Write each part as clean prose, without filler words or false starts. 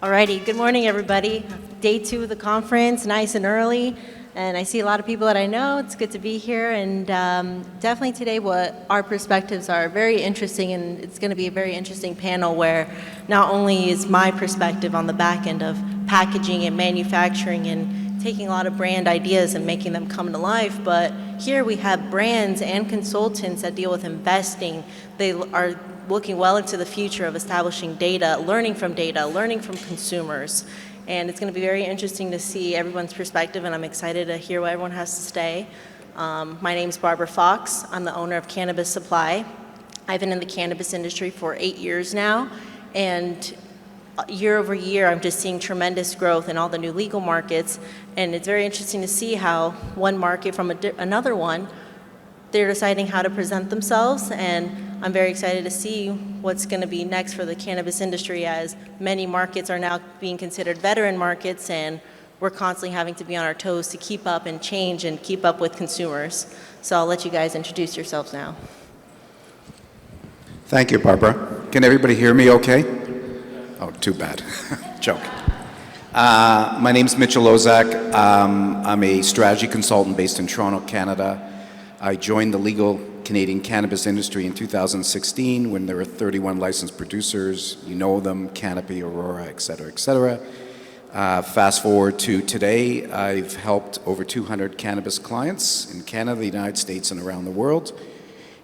Alrighty, good morning, everybody. Day 2 of the conference, nice and early, and I see a lot of people that I know. It's good to be here, and definitely today what our perspectives are very interesting, and it's going to be a very interesting panel where not only is my perspective on the back end of packaging and manufacturing and taking a lot of brand ideas and making them come to life, but here we have brands and consultants that deal with investing. They are looking well into the future of establishing data, learning from consumers. And it's going to be very interesting to see everyone's perspective, and I'm excited to hear what everyone has to say. My name's Barbara Fox. I'm the owner of Cannabis Supply. I've been in the cannabis industry for 8 years now, and year over year, I'm just seeing tremendous growth in all the new legal markets, and it's very interesting to see how one market from another one, they're deciding how to present themselves, and I'm very excited to see what's going to be next for the cannabis industry, as many markets are now being considered veteran markets, and we're constantly having to be on our toes to keep up and change and keep up with consumers. So I'll let you guys introduce yourselves now. Thank you, Barbara. Can everybody hear me okay? Oh, too bad. Joke. My name's Mitchell Ozak. I'm a strategy consultant based in Toronto, Canada. I joined the legal Canadian cannabis industry in 2016 when there were 31 licensed producers. You know them, Canopy, Aurora, et cetera, et cetera. Fast forward to today, I've helped over 200 cannabis clients in Canada, the United States, and around the world.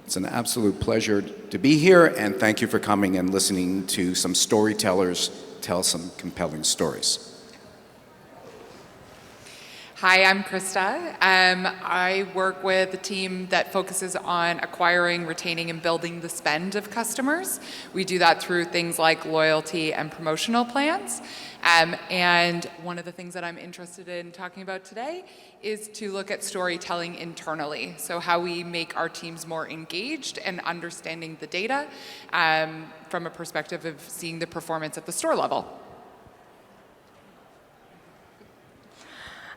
It's an absolute pleasure to be here, and thank you for coming and listening to some storytellers tell some compelling stories. Hi, I'm Krista. I work with a team that focuses on acquiring, retaining, and building the spend of customers. We do that through things like loyalty and promotional plans. And one of the things that I'm interested in talking about today is to look at storytelling internally. So how we make our teams more engaged and understanding the data from a perspective of seeing the performance at the store level.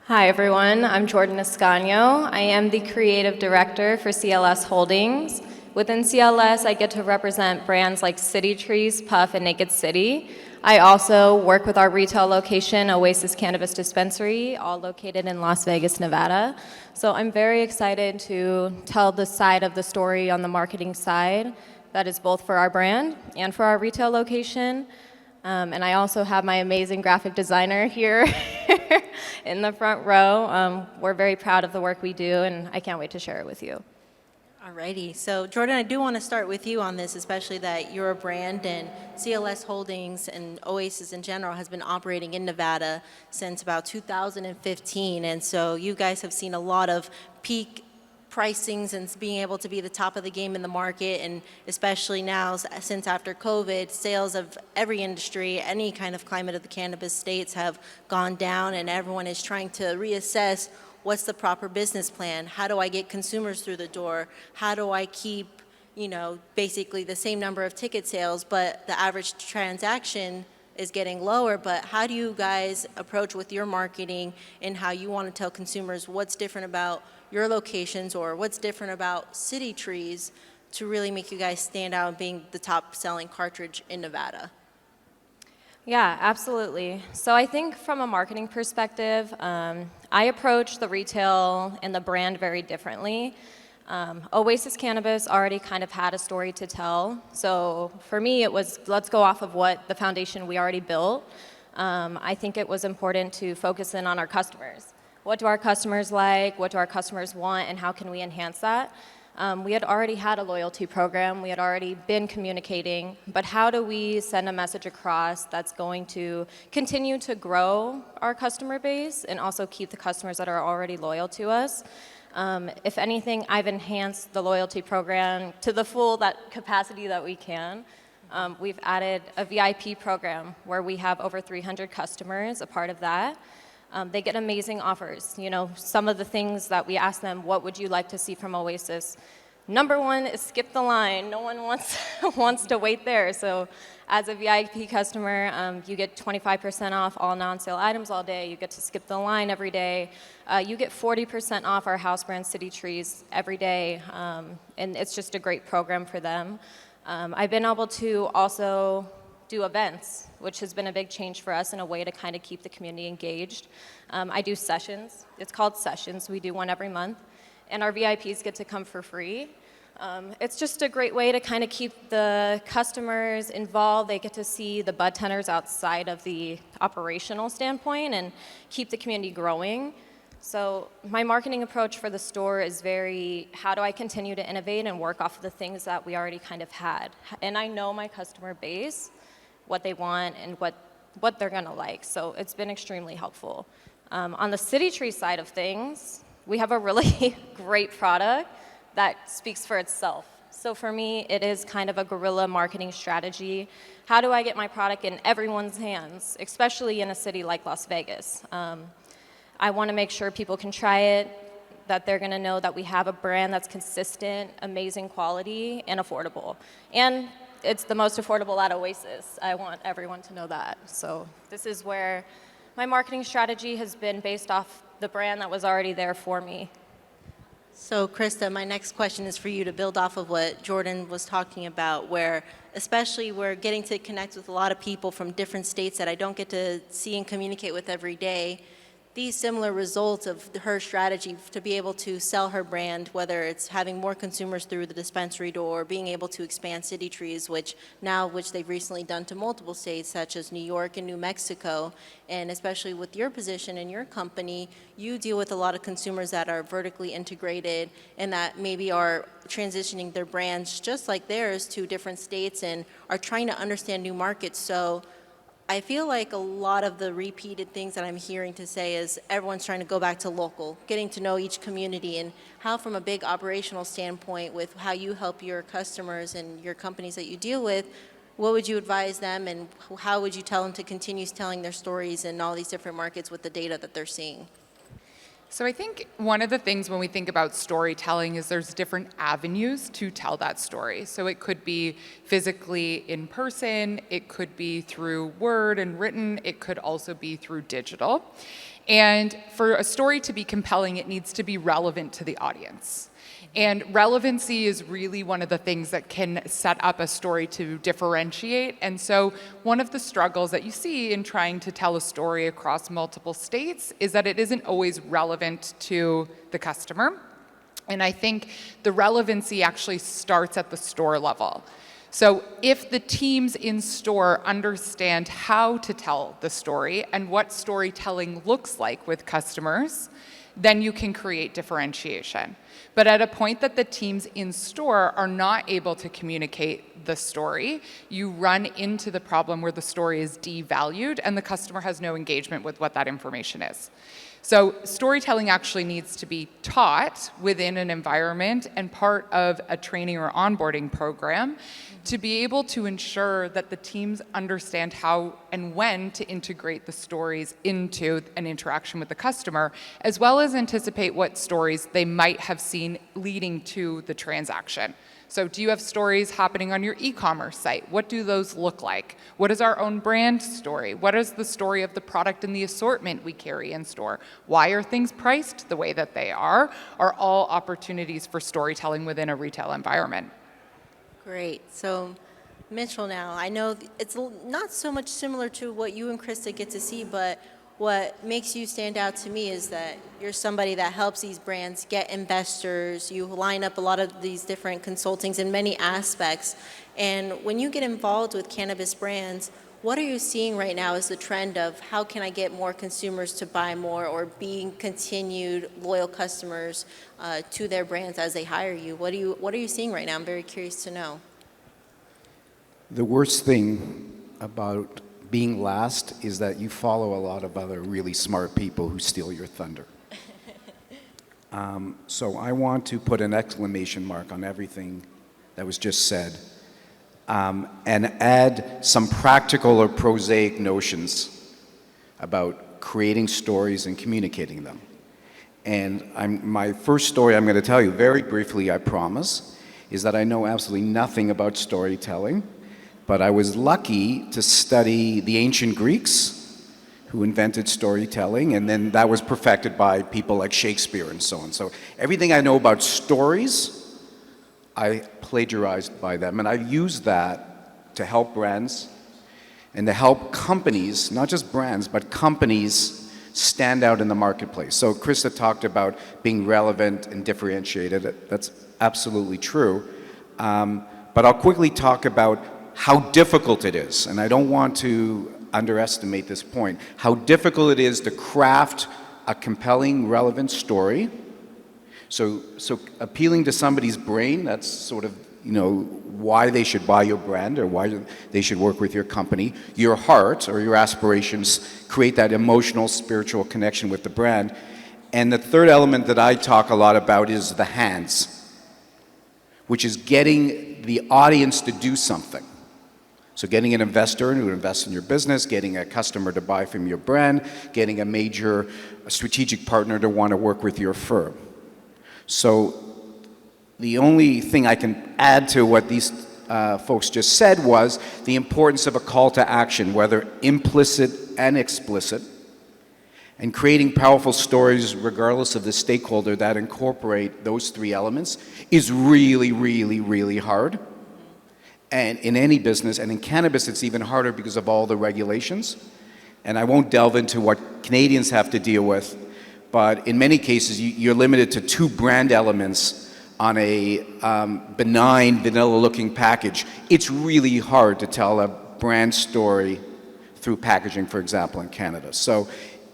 Hi everyone, I'm Jordan Escanio. I am the creative director for CLS Holdings. Within CLS, I get to represent brands like City Trees, Puff, and Naked City. I also work with our retail location, Oasis Cannabis Dispensary, all located in Las Vegas, Nevada. So I'm very excited to tell the side of the story on the marketing side that is both for our brand and for our retail location. And I also have my amazing graphic designer here in the front row. We're very proud of the work we do, and I can't wait to share it with you. Alrighty, so Jordan, I do want to start with you on this, especially that you're a brand, and CLS Holdings and Oasis in general has been operating in Nevada since about 2015, and so you guys have seen a lot of peak pricings and being able to be the top of the game in the market, and especially now since after COVID, sales of every industry, any kind of climate of the cannabis states have gone down, and everyone is trying to reassess what's the proper business plan, how do I get consumers through the door, how do I keep, basically the same number of ticket sales, but the average transaction is getting lower. But how do you guys approach with your marketing and how you want to tell consumers what's different about your locations or what's different about City Trees to really make you guys stand out being the top selling cartridge in Nevada? Yeah, absolutely. So I think from a marketing perspective, I approach the retail and the brand very differently. Oasis Cannabis already kind of had a story to tell. So for me, it was, let's go off of what the foundation we already built. I think it was important to focus in on our customers. What do our customers like? What do our customers want? And how can we enhance that? We had already had a loyalty program. We had already been communicating. But how do we send a message across that's going to continue to grow our customer base and also keep the customers that are already loyal to us? If anything, I've enhanced the loyalty program to the full capacity that we can. We've added a VIP program where we have over 300 customers, a part of that. They get amazing offers. Some of the things that we ask them, what would you like to see from Oasis? Number one is skip the line. No one wants to wait there. So as a VIP customer, you get 25% off all non-sale items all day. You get to skip the line every day. You get 40% off our house brand City Trees every day. And it's just a great program for them. I've been able to also do events, which has been a big change for us and a way to kind of keep the community engaged. I do sessions. It's called Sessions. We do one every month. And our VIPs get to come for free. It's just a great way to kind of keep the customers involved. They get to see the bud tenders outside of the operational standpoint and keep the community growing. So my marketing approach for the store is very, how do I continue to innovate and work off of the things that we already kind of had? And I know my customer base, what they want and what they're gonna like. So it's been extremely helpful. On the City Tree side of things, we have a really great product that speaks for itself. So for me, it is kind of a guerrilla marketing strategy. How do I get my product in everyone's hands, especially in a city like Las Vegas? I want to make sure people can try it, that they're going to know that we have a brand that's consistent, amazing quality, and affordable. And it's the most affordable at Oasis. I want everyone to know that. So this is where my marketing strategy has been based off the brand that was already there for me. So, Krista, my next question is for you to build off of what Jordan was talking about, where especially we're getting to connect with a lot of people from different states that I don't get to see and communicate with every day. These similar results of her strategy to be able to sell her brand, whether it's having more consumers through the dispensary door, being able to expand City Trees, which they've recently done to multiple states such as New York and New Mexico, and especially with your position in your company, you deal with a lot of consumers that are vertically integrated and that maybe are transitioning their brands just like theirs to different states and are trying to understand new markets. So I feel like a lot of the repeated things that I'm hearing to say is everyone's trying to go back to local, getting to know each community, and how from a big operational standpoint with how you help your customers and your companies that you deal with, what would you advise them and how would you tell them to continue telling their stories in all these different markets with the data that they're seeing? So I think one of the things when we think about storytelling is there's different avenues to tell that story. So it could be physically in person, it could be through word and written, it could also be through digital. And for a story to be compelling, it needs to be relevant to the audience. And relevancy is really one of the things that can set up a story to differentiate. And so one of the struggles that you see in trying to tell a story across multiple states is that it isn't always relevant to the customer. And I think the relevancy actually starts at the store level. So if the teams in store understand how to tell the story and what storytelling looks like with customers, then you can create differentiation. But at a point that the teams in store are not able to communicate the story, you run into the problem where the story is devalued and the customer has no engagement with what that information is. So storytelling actually needs to be taught within an environment and part of a training or onboarding program to be able to ensure that the teams understand how and when to integrate the stories into an interaction with the customer, as well as anticipate what stories they might have seen leading to the transaction. So do you have stories happening on your e-commerce site? What do those look like? What is our own brand story? What is the story of the product and the assortment we carry in store? Why are things priced the way that they are all opportunities for storytelling within a retail environment. Great. So, Mitchell, now, I know it's not so much similar to what you and Krista get to see, but what makes you stand out to me is that you're somebody that helps these brands get investors. You line up a lot of these different consultings in many aspects. And when you get involved with cannabis brands, what are you seeing right now as the trend of how can I get more consumers to buy more or being continued loyal customers to their brands as they hire you? What are you seeing right now? I'm very curious to know. The worst thing about being last is that you follow a lot of other really smart people who steal your thunder. So I want to put an exclamation mark on everything that was just said and add some practical or prosaic notions about creating stories and communicating them. And my first story I'm going to tell you, very briefly, I promise, is that I know absolutely nothing about storytelling. But I was lucky to study the ancient Greeks who invented storytelling, and then that was perfected by people like Shakespeare and so on. So everything I know about stories, I plagiarized by them, and I used that to help brands and to help companies, not just brands, but companies stand out in the marketplace. So Krista talked about being relevant and differentiated. That's absolutely true. But I'll quickly talk about how difficult it is, and I don't want to underestimate this point, how difficult it is to craft a compelling, relevant story. So appealing to somebody's brain, that's sort of, why they should buy your brand or why they should work with your company. Your heart or your aspirations create that emotional, spiritual connection with the brand. And the third element that I talk a lot about is the hands, which is getting the audience to do something. So getting an investor to invest in your business, getting a customer to buy from your brand, getting a major strategic partner to want to work with your firm. So the only thing I can add to what these folks just said was the importance of a call to action, whether implicit and explicit, and creating powerful stories regardless of the stakeholder that incorporate those three elements is really, really, really hard. And in any business, and in cannabis, it's even harder because of all the regulations. And I won't delve into what Canadians have to deal with, but in many cases, you're limited to 2 brand elements on a benign, vanilla-looking package. It's really hard to tell a brand story through packaging, for example, in Canada. So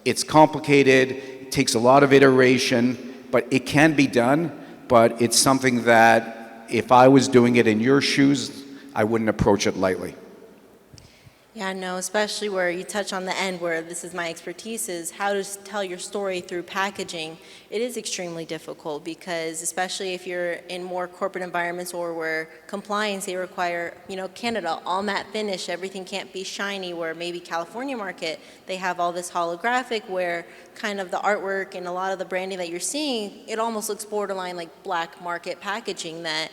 it's complicated, it takes a lot of iteration, but it can be done, but it's something that if I was doing it in your shoes, I wouldn't approach it lightly. Yeah, no, especially where you touch on the end where this is my expertise is how to tell your story through packaging. It is extremely difficult because especially if you're in more corporate environments or where compliance, they require, Canada, all matte finish, everything can't be shiny, where maybe California market, they have all this holographic where kind of the artwork and a lot of the branding that you're seeing, it almost looks borderline like black market packaging that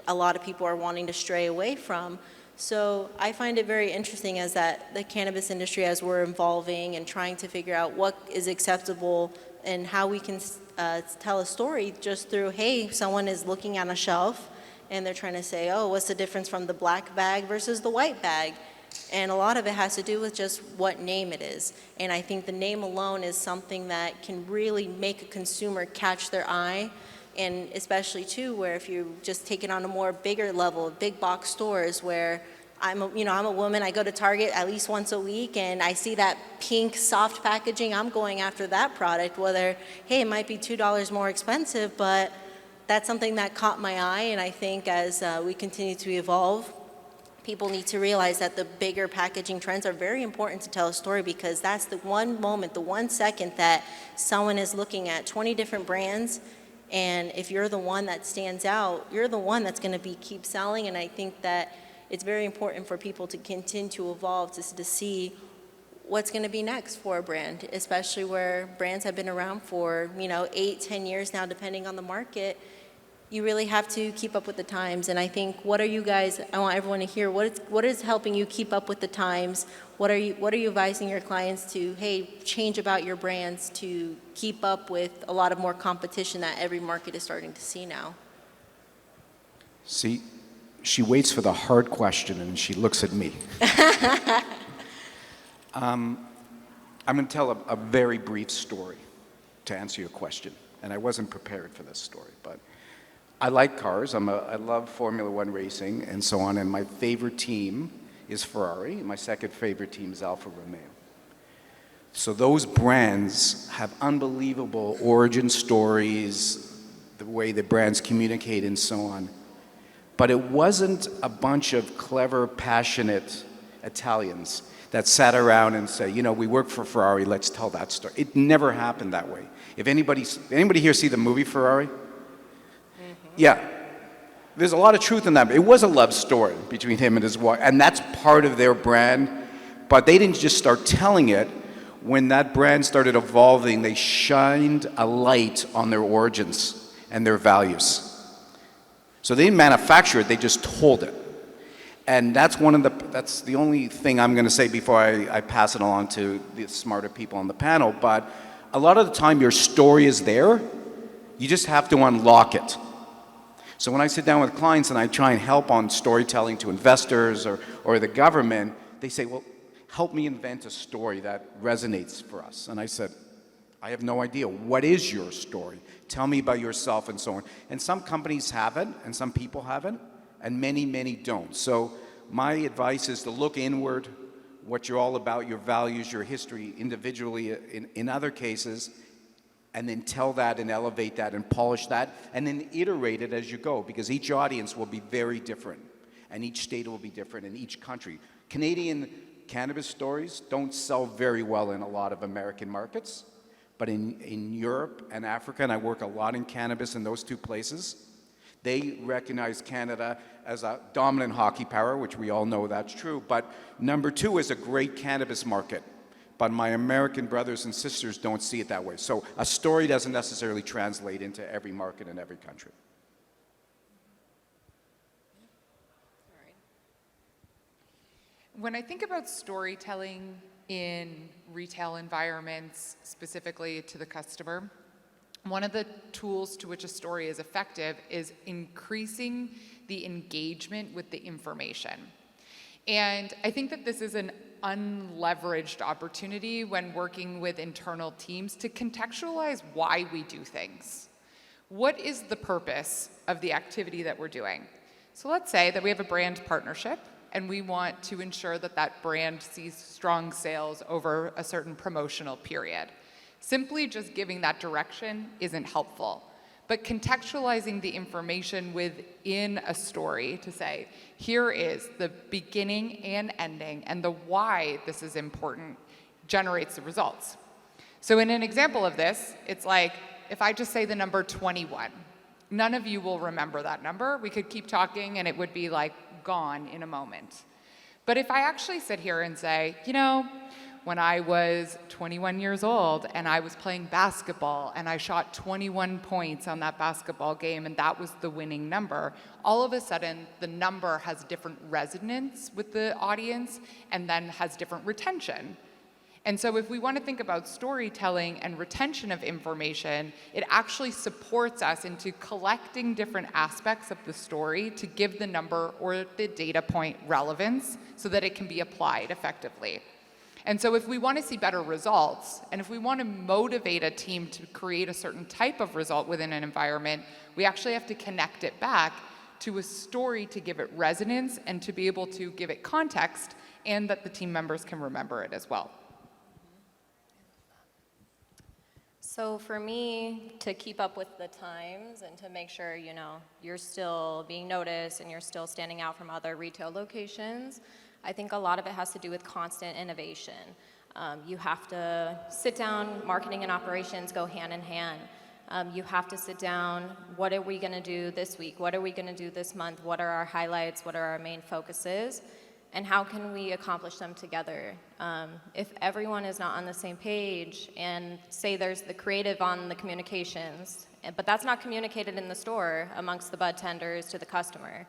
a lot of people are wanting to stray away from. So I find it very interesting as that the cannabis industry, as we're evolving and trying to figure out what is acceptable and how we can tell a story just through, hey, someone is looking on a shelf and they're trying to say, oh, what's the difference from the black bag versus the white bag? And a lot of it has to do with just what name it is. And I think the name alone is something that can really make a consumer catch their eye. And especially too, where if you just take it on a more bigger level, big box stores where I'm a woman, I go to Target at least once a week and I see that pink soft packaging, I'm going after that product, whether, hey, it might be $2 more expensive, but that's something that caught my eye. And I think as we continue to evolve, people need to realize that the bigger packaging trends are very important to tell a story because that's the one moment, the 1 second that someone is looking at 20 different brands. And if you're the one that stands out, you're the one that's going to keep selling. And I think that it's very important for people to continue to evolve to see what's going to be next for a brand, especially where brands have been around for 8-10 years now, depending on the market. You really have to keep up with the times. And I think, what are you guys? I want everyone to hear what is helping you keep up with the times. What are you advising your clients to, hey, change about your brands to keep up with a lot of more competition that every market is starting to see now? See, she waits for the hard question and she looks at me. I'm going to tell a very brief story to answer your question. And I wasn't prepared for this story, but I like cars. I love Formula One racing and so on, and my favorite team is Ferrari. My second favorite team is Alfa Romeo. So those brands have unbelievable origin stories, the way the brands communicate and so on. But it wasn't a bunch of clever, passionate Italians that sat around and said, we work for Ferrari, let's tell that story. It never happened that way. If anybody here see the movie Ferrari? Yeah, there's a lot of truth in that. It was a love story between him and his wife, and that's part of their brand. But they didn't just start telling it. When that brand started evolving, they shined a light on their origins and their values. So they didn't manufacture it, they just told it. And that's the only thing I'm going to say before I pass it along to the smarter people on the panel. But a lot of the time, your story is there. You just have to unlock it. So when I sit down with clients and I try and help on storytelling to investors or the government, they say, well, help me invent a story that resonates for us. And I said, I have no idea. What is your story? Tell me about yourself and so on. And some companies have it, and some people have it, and many, many don't. So my advice is to look inward, what you're all about, your values, your history individually in other cases, and then tell that and elevate that and polish that, and then iterate it as you go, because each audience will be very different, and each state will be different, and each country. Canadian cannabis stories don't sell very well in a lot of American markets, but in Europe and Africa, and I work a lot in cannabis in those two places, they recognize Canada as a dominant hockey power, which we all know that's true, but number two is a great cannabis market. But my American brothers and sisters don't see it that way. So a story doesn't necessarily translate into every market in every country. When I think about storytelling in retail environments, specifically to the customer, one of the tools to which a story is effective is increasing the engagement with the information. And I think that this is an unleveraged opportunity when working with internal teams to contextualize why we do things. What is the purpose of the activity that we're doing? So let's say that we have a brand partnership and we want to ensure that that brand sees strong sales over a certain promotional period. Simply just giving that direction isn't helpful. But contextualizing the information within a story to say, here is the beginning and ending, and the why this is important generates the results. So in an example of this, it's like, if I just say the number 21, none of you will remember that number. We could keep talking and it would be like gone in a moment. But if I actually sit here and say, you know, when I was 21 years old and I was playing basketball and I shot 21 points on that basketball game and that was the winning number, all of a sudden the number has different resonance with the audience and then has different retention. And so if we want to think about storytelling and retention of information, it actually supports us into collecting different aspects of the story to give the number or the data point relevance so that it can be applied effectively. And so if we want to see better results, and if we want to motivate a team to create a certain type of result within an environment, we actually have to connect it back to a story to give it resonance and to be able to give it context and that the team members can remember it as well. So for me, to keep up with the times and to make sure, you know, you're still being noticed and you're still standing out from other retail locations, I think a lot of it has to do with constant innovation. You have to sit down, marketing and operations go hand in hand. You have to sit down, what are we gonna do this week? What are we gonna do this month? What are our highlights? What are our main focuses? And how can we accomplish them together? If everyone is not on the same page, and say there's the creative on the communications, but that's not communicated in the store amongst the bud tenders to the customer,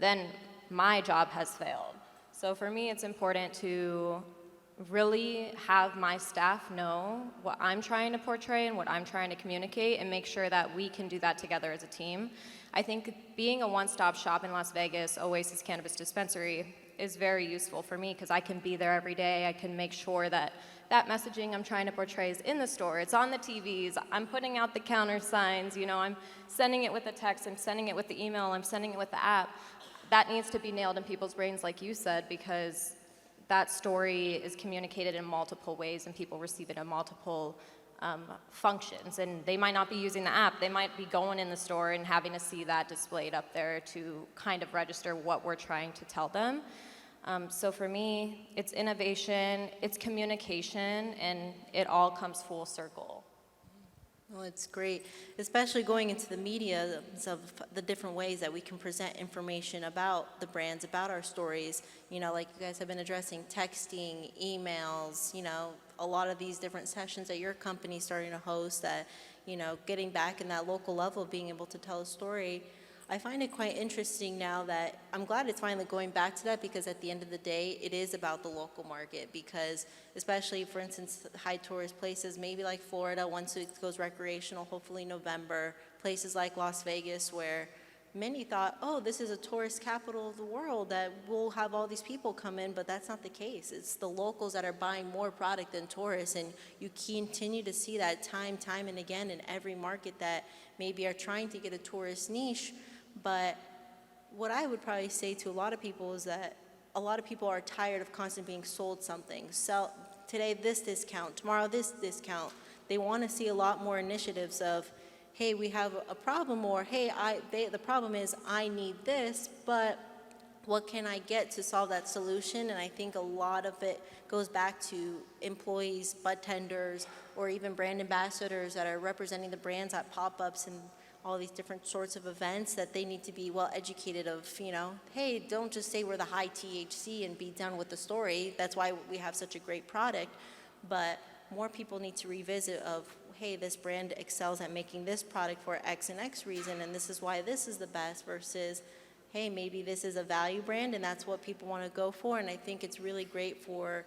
then my job has failed. So for me, it's important to really have my staff know what I'm trying to portray and what I'm trying to communicate and make sure that we can do that together as a team. I think being a one-stop shop in Las Vegas, Oasis Cannabis Dispensary, is very useful for me because I can be there every day. I can make sure that that messaging I'm trying to portray is in the store. It's on the TVs. I'm putting out the counter signs. You know, I'm sending it with a text. I'm sending it with the email. I'm sending it with the app. That needs to be nailed in people's brains, like you said, because that story is communicated in multiple ways and people receive it in multiple functions. And they might not be using the app. They might be going in the store and having to see that displayed up there to kind of register what we're trying to tell them. So for me, it's innovation, it's communication, and it all comes full circle. Well, it's great, especially going into the media of the different ways that we can present information about the brands, about our stories. You know, like you guys have been addressing, texting, emails, you know, a lot of these different sessions that your company's starting to host that, you know, getting back in that local level of being able to tell a story. I find it quite interesting now that I'm glad it's finally going back to that because at the end of the day, it is about the local market because especially, for instance, high tourist places, maybe like Florida, once it goes recreational, hopefully November, places like Las Vegas where many thought, oh, this is a tourist capital of the world that will have all these people come in, but that's not the case. It's the locals that are buying more product than tourists, and you continue to see that time and again in every market that maybe are trying to get a tourist niche. But what I would probably say to a lot of people is that a lot of people are tired of constantly being sold something. Sell today this discount, tomorrow this discount. They want to see a lot more initiatives of, hey, we have a problem, or hey, the problem is I need this, but what can I get to solve that solution? And I think a lot of it goes back to employees, bud tenders, or even brand ambassadors that are representing the brands at pop-ups and all these different sorts of events, that they need to be well educated of, hey, don't just say we're the high THC and be done with the story. That's why we have such a great product. But more people need to revisit of, hey, this brand excels at making this product for X and X reason, and this is why this is the best, versus, hey, maybe this is a value brand and that's what people want to go for. And I think it's really great for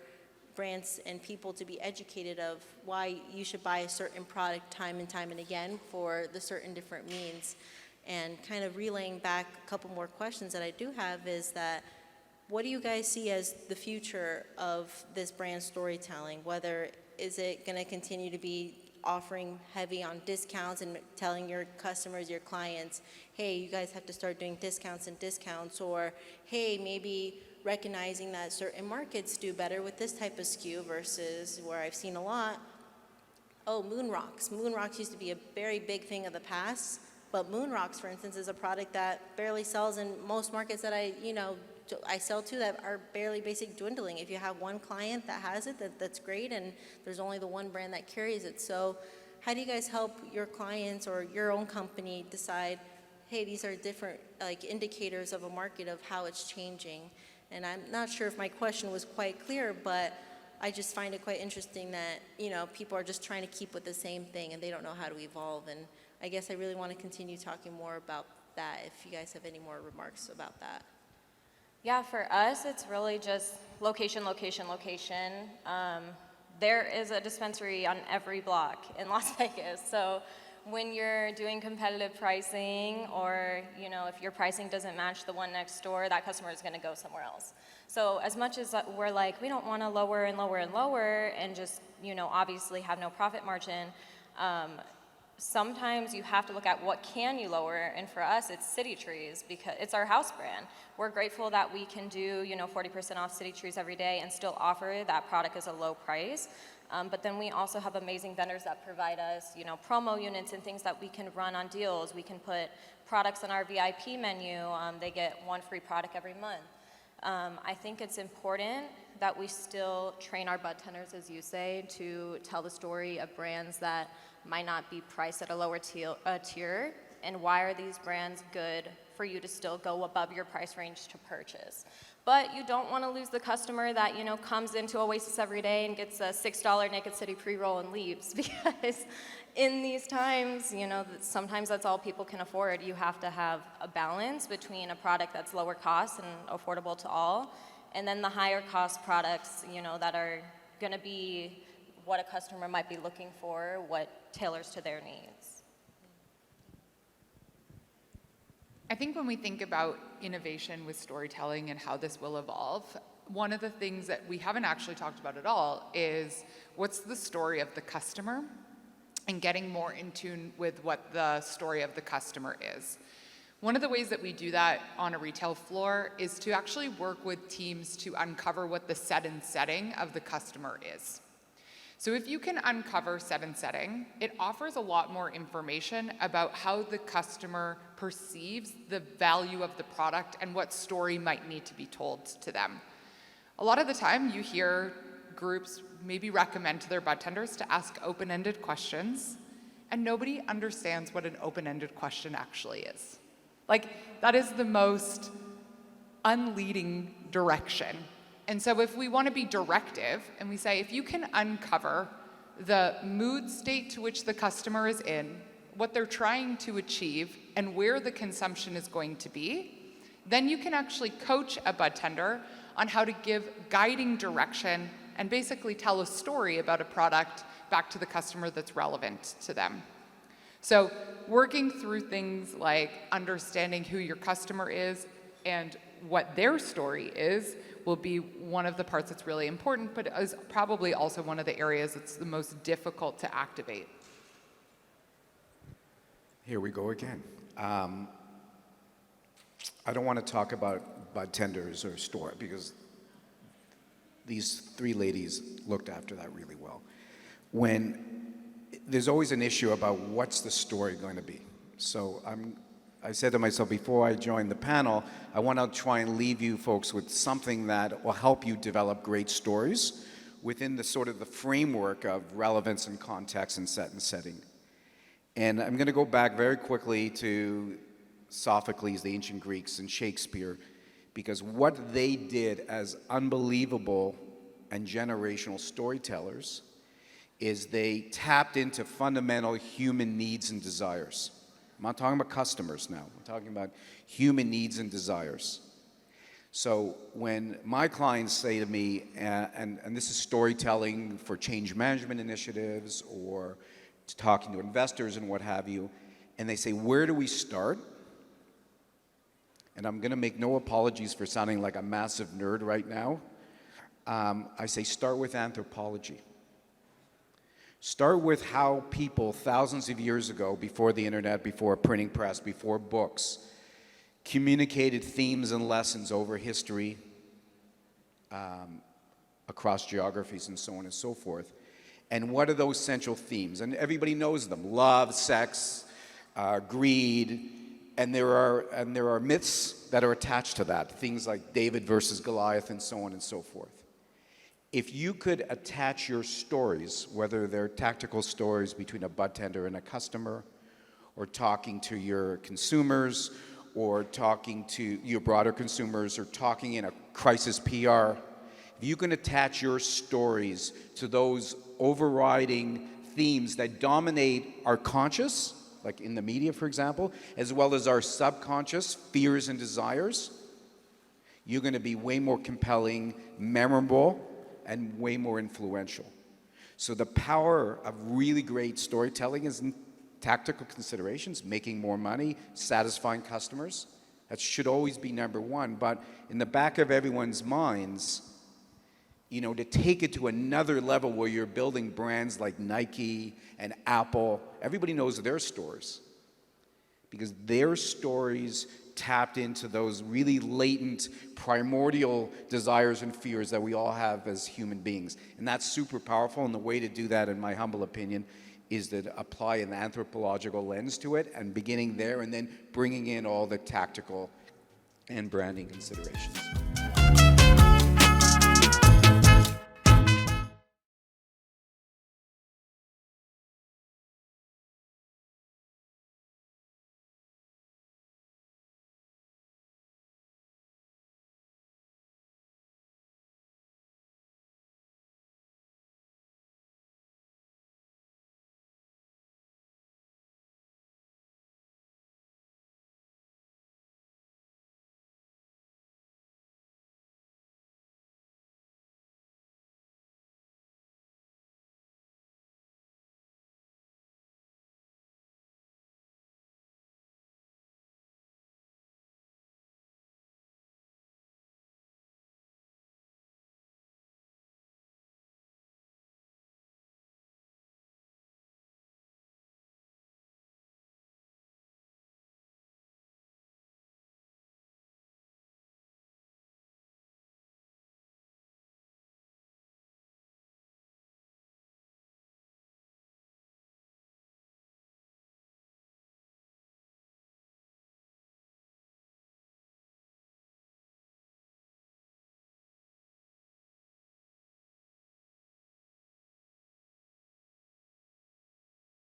brands and people to be educated of why you should buy a certain product time and again for the certain different means. And kind of relaying back a couple more questions that I do have is that, what do you guys see as the future of this brand storytelling? Whether is it going to continue to be offering heavy on discounts and telling your customers, your clients, hey, you guys have to start doing discounts, or hey, maybe recognizing that certain markets do better with this type of SKU versus where I've seen a lot, oh, moon rocks. Moon rocks used to be a very big thing of the past, but moon rocks, for instance, is a product that barely sells in most markets that I sell to, that are barely basically dwindling. If you have one client that has it, that's great, and there's only the one brand that carries it. So how do you guys help your clients or your own company decide, hey, these are different indicators of a market of how it's changing? And I'm not sure if my question was quite clear, but I just find it quite interesting that, people are just trying to keep with the same thing and they don't know how to evolve. And I guess I really want to continue talking more about that, if you guys have any more remarks about that. Yeah, for us, it's really just location. There is a dispensary on every block in Las Vegas. So when you're doing competitive pricing, or if your pricing doesn't match the one next door, that customer is going to go somewhere else. So as much as we're like, we don't want to lower and just obviously have no profit margin, sometimes you have to look at what can you lower, and for us it's City Trees, because it's our house brand. We're grateful that we can do 40% off City Trees every day and still offer that product as a low price. But then we also have amazing vendors that provide us promo units and things that we can run on deals. We can put products on our VIP menu. They get one free product every month. I think it's important that we still train our bud tenders, as you say, to tell the story of brands that might not be priced at a lower tier, and why are these brands good for you to still go above your price range to purchase. But you don't want to lose the customer that comes into Oasis every day and gets a $6 Naked City pre-roll and leaves, because in these times, sometimes that's all people can afford. You have to have a balance between a product that's lower cost and affordable to all, and then the higher cost products, that are going to be what a customer might be looking for, what tailors to their needs. I think when we think about innovation with storytelling and how this will evolve, one of the things that we haven't actually talked about at all is what's the story of the customer, and getting more in tune with what the story of the customer is. One of the ways that we do that on a retail floor is to actually work with teams to uncover what the set and setting of the customer is. So if you can uncover set and setting, it offers a lot more information about how the customer perceives the value of the product and what story might need to be told to them. A lot of the time you hear groups maybe recommend to their bud tenders to ask open-ended questions, and nobody understands what an open-ended question actually is. That is the most unleading direction. And so if we want to be directive and we say, if you can uncover the mood state to which the customer is in, what they're trying to achieve, and where the consumption is going to be, then you can actually coach a bud tender on how to give guiding direction and basically tell a story about a product back to the customer that's relevant to them. So working through things like understanding who your customer is and what their story is will be one of the parts that's really important, but is probably also one of the areas that's the most difficult to activate. Here we go again. I don't want to talk about bud tenders or store because these three ladies looked after that really well. There's always an issue about what's the story going to be. So I said to myself before I joined the panel, I want to try and leave you folks with something that will help you develop great stories within the sort of the framework of relevance and context and set and setting. And I'm going to go back very quickly to Sophocles, the ancient Greeks, and Shakespeare, because what they did as unbelievable and generational storytellers is they tapped into fundamental human needs and desires. I'm not talking about customers now. I'm talking about human needs and desires. So when my clients say to me, and this is storytelling for change management initiatives or talking to investors and what have you, and they say, where do we start? And I'm going to make no apologies for sounding like a massive nerd right now. I say start with anthropology. Start with how people thousands of years ago, before the internet, before a printing press, before books, communicated themes and lessons over history, across geographies and so on and so forth. And what are those central themes? And everybody knows them: love, sex, greed, and there are myths that are attached to that, things like David versus Goliath and so on and so forth. If you could attach your stories, whether they're tactical stories between a bud tender and a customer, or talking to your consumers, or talking to your broader consumers, or talking in a crisis PR, if you can attach your stories to those overriding themes that dominate our conscious, like in the media, for example, as well as our subconscious fears and desires, you're going to be way more compelling, memorable, and way more influential. So the power of really great storytelling is in tactical considerations, making more money, satisfying customers. That should always be number one. But in the back of everyone's minds, to take it to another level where you're building brands like Nike and Apple, everybody knows their stories, because their stories tapped into those really latent, primordial desires and fears that we all have as human beings. And that's super powerful, and the way to do that, in my humble opinion, is to apply an anthropological lens to it, and beginning there and then bringing in all the tactical and branding considerations.